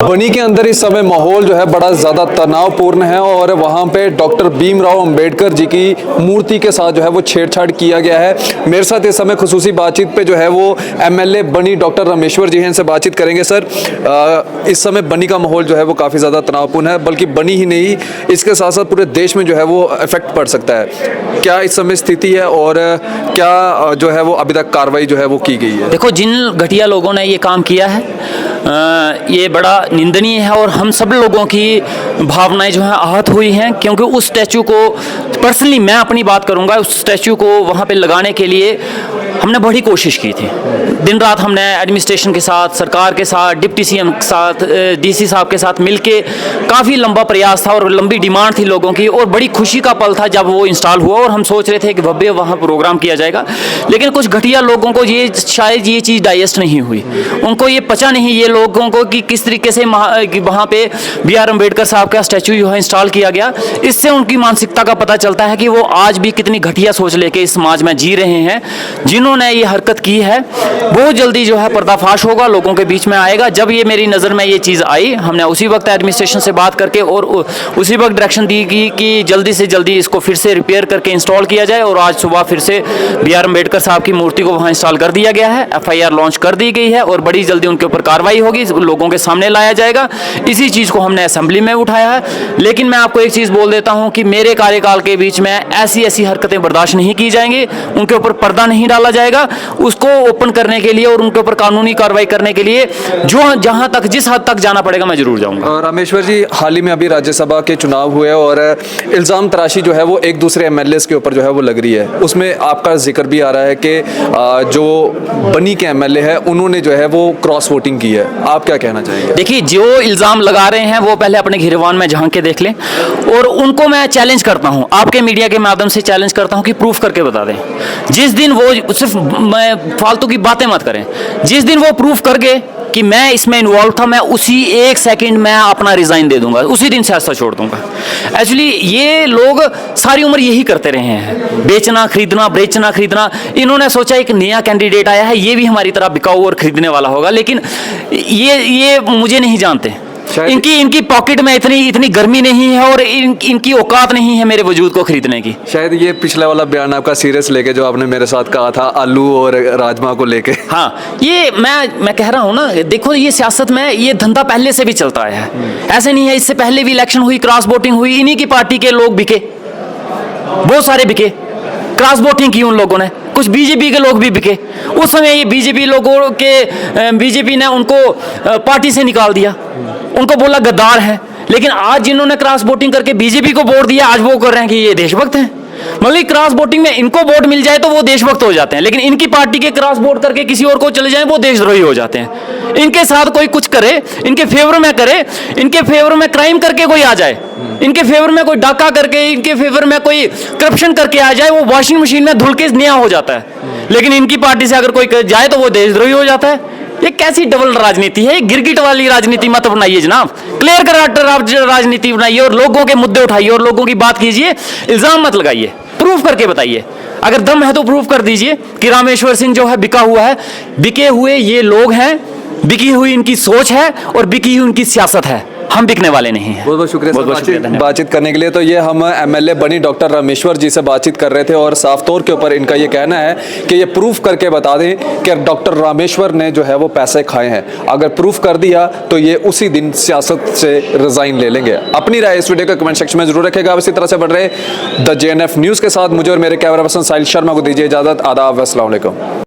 बनी के अंदर इस समय माहौल जो है बड़ा ज़्यादा तनावपूर्ण है और वहाँ पे डॉक्टर भीमराव अंबेडकर जी की मूर्ति के साथ जो है वो छेड़छाड़ किया गया है। मेरे साथ इस समय खुसूसी बातचीत पे जो है वो एमएलए बनी डॉक्टर रामेश्वर जी हैं, इनसे बातचीत करेंगे। सर, इस समय बनी का माहौल जो है वो काफ़ी ज़्यादा तनावपूर्ण है, बल्कि बनी ही नहीं इसके साथ साथ पूरे देश में जो है वो इफेक्ट पड़ सकता है। क्या इस समय स्थिति है और क्या जो है वो अभी तक कार्रवाई जो है वो की गई है? देखो, जिन घटिया लोगों ने ये काम किया है ये बड़ा निंदनीय है और हम सब लोगों की भावनाएं जो हैं आहत हुई हैं, क्योंकि उस स्टैचू को पर्सनली मैं अपनी बात करूंगा, उस स्टैचू को वहाँ पे लगाने के लिए हमने बड़ी कोशिश की थी। दिन रात हमने एडमिनिस्ट्रेशन के साथ, सरकार के साथ, डिप्टी सीएम के साथ, डीसी साहब के साथ मिलके काफ़ी लंबा प्रयास था और लंबी डिमांड थी लोगों की, और बड़ी खुशी का पल था जब वो इंस्टॉल हुआ और हम सोच रहे थे कि भव्य वहाँ प्रोग्राम किया जाएगा। लेकिन कुछ घटिया लोगों को शायद ये चीज़ डाइजेस्ट नहीं हुई, उनको ये पचा नहीं ये लोगों को कि किस तरीके से वहाँ पे BR अम्बेडकर साहब का स्टैचू जो है इंस्टॉल किया गया। इससे उनकी मानसिकता का पता चलता है कि वो आज भी कितनी घटिया सोच लेके इस समाज में जी रहे हैं। जिन्होंने ये हरकत की है बहुत जल्दी जो है पर्दाफाश होगा, लोगों के बीच में आएगा। जब ये मेरी नज़र में ये चीज़ आई, हमने उसी वक्त एडमिनिस्ट्रेशन से बात करके और उसी वक्त डायरेक्शन दी कि जल्दी से जल्दी इसको फिर से रिपेयर करके इंस्टॉल किया जाए, और आज सुबह फिर से BR अम्बेडकर साहब की मूर्ति को वहाँ इंस्टॉल कर दिया गया है। FIR लॉन्च कर दी गई है और बड़ी जल्दी उनके ऊपर कार्रवाई होगी, लोगों के सामने लाया जाएगा। इसी चीज़ को हमने असेंबली में उठाया है। लेकिन मैं आपको एक चीज़ बोल देता हूँ कि मेरे कार्यकाल के बीच में ऐसी हरकतें बर्दाश्त नहीं की जाएंगी, उनके ऊपर पर्दा नहीं डाला जाएगा। उसको ओपन करने के लिए और उनके ऊपर कानूनी कार्रवाई करने के लिए जो जहाँ तक जिस हद तक जाना पड़ेगा मैं जरूर जाऊँगा। रामेश्वर जी, हाल ही में अभी राज्यसभा के चुनाव हुए और इल्ज़ाम तराशी जो है वो एक दूसरे MLAs के ऊपर जो है वो लग रही है। उसमें आपका जिक्र भी आ रहा है कि जो बनी के MLA है उन्होंने जो है वो क्रॉस वोटिंग की है। आप क्या कहना चाहेंगे? देखिए, जो इल्ज़ाम लगा रहे हैं वो पहले अपने गिरवान में झांक के देख लें, और उनको मैं चैलेंज करता हूं, आपके मीडिया के माध्यम से चैलेंज करता हूं कि प्रूफ करके बता दें। जिस दिन वो सिर्फ फालतू की बातें मत करें, जिस दिन वो प्रूफ कर गए कि मैं इसमें इन्वॉल्व था, मैं उसी 1 सेकंड में अपना रिजाइन दे दूंगा, उसी दिन सियासत छोड़ दूंगा। एक्चुअली ये लोग सारी उम्र यही करते रहे हैं, बेचना खरीदना, बेचना खरीदना। इन्होंने सोचा एक नया कैंडिडेट आया है, ये भी हमारी तरह बिकाऊ और खरीदने वाला होगा, लेकिन ये मुझे नहीं जानते। इनकी पॉकेट में इतनी गर्मी नहीं है और इनकी औकात नहीं है मेरे वजूद को खरीदने की। शायद ये पिछला वाला बयान आपका सीरियस लेके जो आपने मेरे साथ कहा था आलू और राजमा को लेके। हाँ, ये मैं कह रहा हूँ ना, देखो ये सियासत में ये धंधा पहले से भी चलता आया है। ऐसे नहीं है, इससे पहले भी इलेक्शन हुई, क्रॉस वोटिंग हुई, इन्हीं की पार्टी के लोग बिके, बहुत सारे बिके, क्रॉस वोटिंग की उन लोगों ने, कुछ बीजेपी के लोग भी बिके। उस समय ये बीजेपी ने उनको पार्टी से निकाल दिया, उनको बोला गद्दार है। लेकिन आज जिन्होंने क्रॉस वोटिंग करके बीजेपी को वोट दिया, आज वो कर रहे हैं कि ये देशभक्त हैं। मतलब क्रॉस वोटिंग में इनको वोट मिल जाए तो वो देशभक्त हो जाते हैं, लेकिन इनकी पार्टी के क्रॉस वोट करके किसी और को चले जाए वो देशद्रोही हो जाते हैं। इनके साथ कोई कुछ करे, इनके फेवर में करे, इनके फेवर में क्राइम करके कोई आ जाए, इनके फेवर में कोई डाका करके, इनके फेवर में कोई करप्शन करके आ जाए, वो वॉशिंग मशीन में धुल के नया हो जाता है। लेकिन इनकी पार्टी से अगर कोई जाए तो वो देशद्रोही हो जाता है। ये कैसी डबल राजनीति है? गिरगिट वाली राजनीति मत बनाइए जनाब, क्लियर कट राजनीति बनाइए और लोगों के मुद्दे उठाइए और लोगों की बात कीजिए, इल्जाम मत लगाइए, प्रूफ करके बताइए। अगर दम है तो प्रूफ कर दीजिए कि रामेश्वर सिंह जो है बिका हुआ है। बिके हुए ये लोग हैं, बिकी हुई इनकी सोच है और बिकी हुई इनकी सियासत है, हम बिकने वाले नहीं हैं। बहुत बहुत शुक्रिया बातचीत करने के लिए। तो ये हम MLA बनी डॉक्टर रामेश्वर जी से बातचीत कर रहे थे और साफ तौर के ऊपर इनका ये कहना है कि ये प्रूफ करके बता दें कि डॉक्टर रामेश्वर ने जो है वो पैसे खाए हैं। अगर प्रूफ कर दिया तो ये उसी दिन सियासत से रिजाइन ले लेंगे। अपनी राय इस वीडियो को कमेंट सेक्शन में जरूर रखेगा। इसी तरह से बढ़ रहे द JNF न्यूज़ के साथ मुझे और मेरे कैमरा पर्सन साहिल शर्मा को दीजिए इजाजत। आदाब, अस्सलाम वालेकुम।